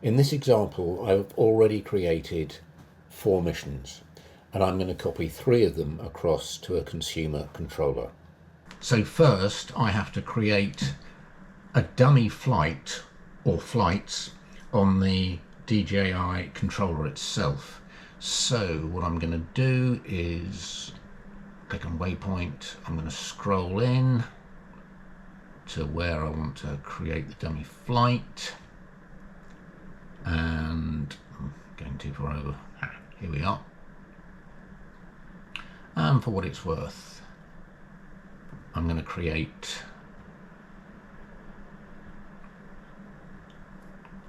In this example, I've already created 4 missions, and I'm going to copy 3 of them across to a consumer controller. So first I have to create a dummy flight or flights on the DJI controller itself. So what I'm going to do is click on waypoint. I'm going to scroll in to where I want to create the dummy flight, and I'm going too far over. Here we are. And for what it's worth, I'm going to create,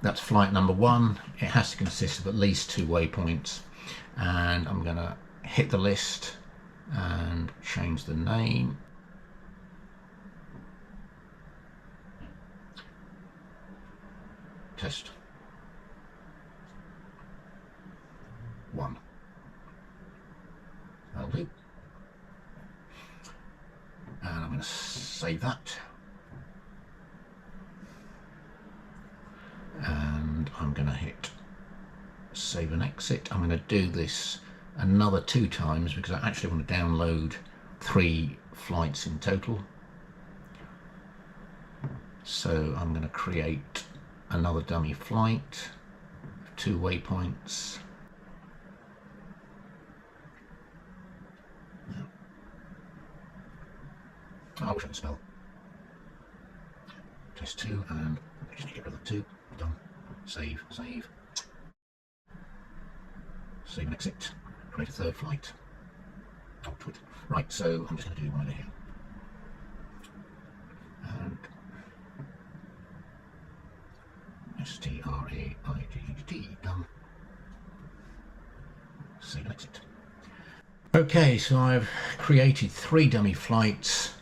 that's flight number 1. It has to consist of at least 2 waypoints, and I'm going to hit the list and change the name. Test 1. That'll do. And I'm going to save that. And I'm going to hit save and exit. I'm going to do this another 2 times because I actually want to download 3 flights in total. So I'm going to create another dummy flight, 2 waypoints. I wish I could spell. Test 2, and I just need to get rid of the 2. Done. Save, save. Save and exit. Create a 3rd flight. Oh, twit. Right, so I'm just going to do one over here. And STRAIGHT, done. Save and exit. Okay, so I've created 3 dummy flights.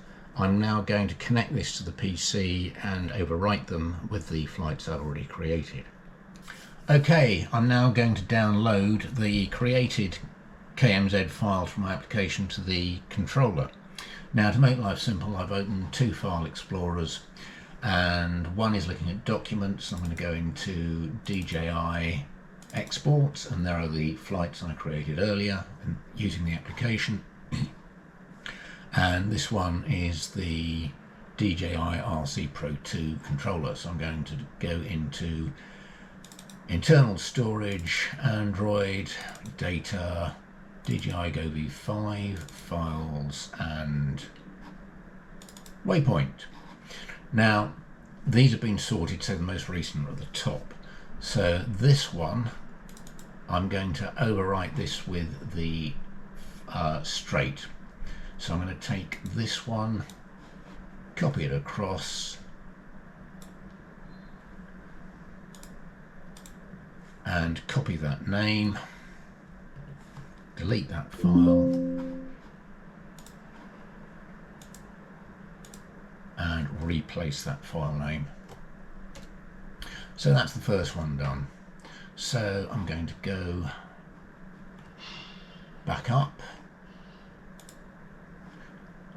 I'm now going to connect this to the PC and overwrite them with the flights I've already created. Okay, I'm now going to download the created KMZ file from my application to the controller. Now, to make life simple, I've opened 2 file explorers, and one is looking at documents. I'm going to go into DJI exports, and there are the flights I created earlier using the application. And this one is the DJI RC Pro 2 controller. So I'm going to go into internal storage, Android, data, DJI Go V5, files, and waypoint. Now, these have been sorted, so the most recent are at the top. So this one, I'm going to overwrite this with the straight. So I'm going to take this one, copy it across, and copy that name, delete that file, and replace that file name. So that's the first one done. So I'm going to go back up,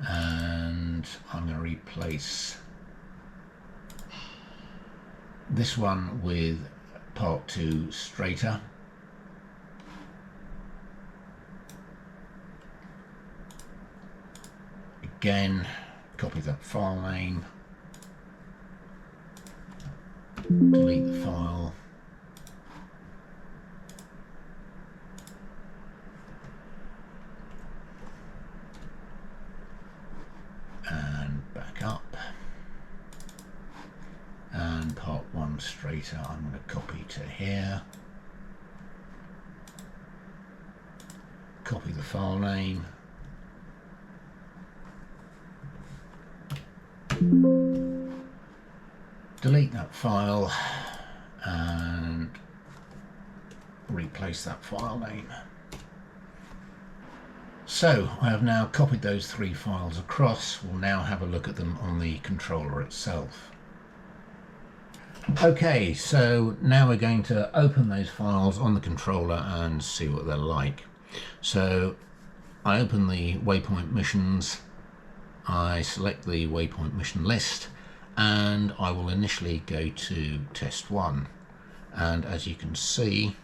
and I'm going to replace this one with part 2 straighter. Again, copy that file name, delete the file, and back up, and part 1 straighter I'm going to copy to here, copy the file name, delete that file, and replace that file name. So I have now copied those 3 files across. We'll now have a look at them on the controller itself. Okay, so now we're going to open those files on the controller and see what they're like. So I open the waypoint missions, I select the waypoint mission list, and I will initially go to test 1. and as you can see,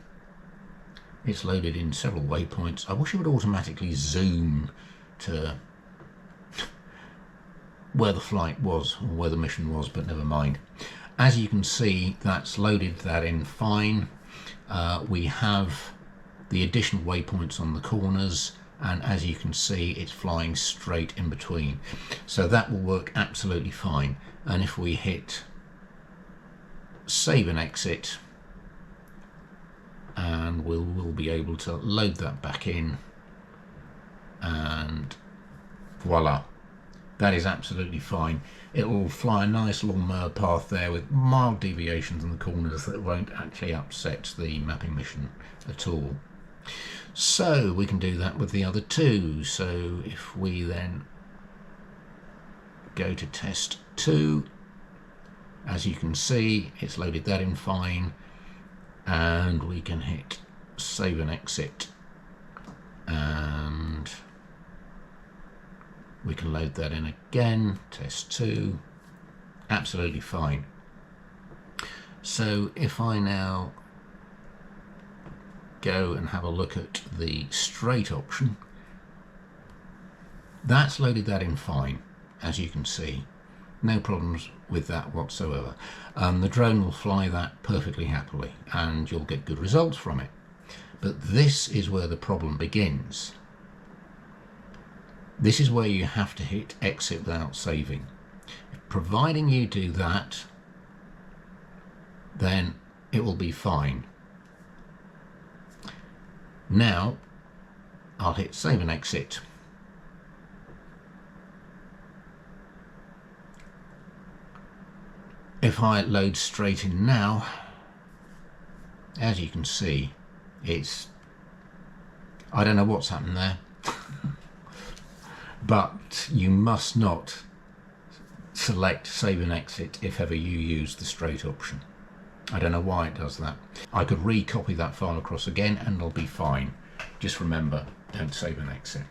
it's loaded in several waypoints. I wish it would automatically zoom to where the flight was, or where the mission was, but never mind. As you can see, that's loaded that in fine. We have the additional waypoints on the corners, and as you can see, it's flying straight in between. So that will work absolutely fine. And if we hit save and exit, and we'll be able to load that back in, and voila, that is absolutely fine. It will fly a nice long path there with mild deviations in the corners that won't actually upset the mapping mission at all. So we can do that with the other two. So if we then go to test 2, as you can see, it's loaded that in fine, and we can hit save and exit, and we can load that in again, test 2, absolutely fine. So if I now go and have a look at the straight option, that's loaded that in fine, as you can see. No problems with that whatsoever. The drone will fly that perfectly happily, and you'll get good results from it. But this is where the problem begins. This is where you have to hit exit without saving. Providing you do that, then it will be fine. Now I'll hit save and exit. If I load straight in now, as you can see, I don't know what's happened there. But you must not select save and exit if ever you use the straight option. I don't know why it does that. I could recopy that file across again and it'll be fine. Just remember, don't save and exit.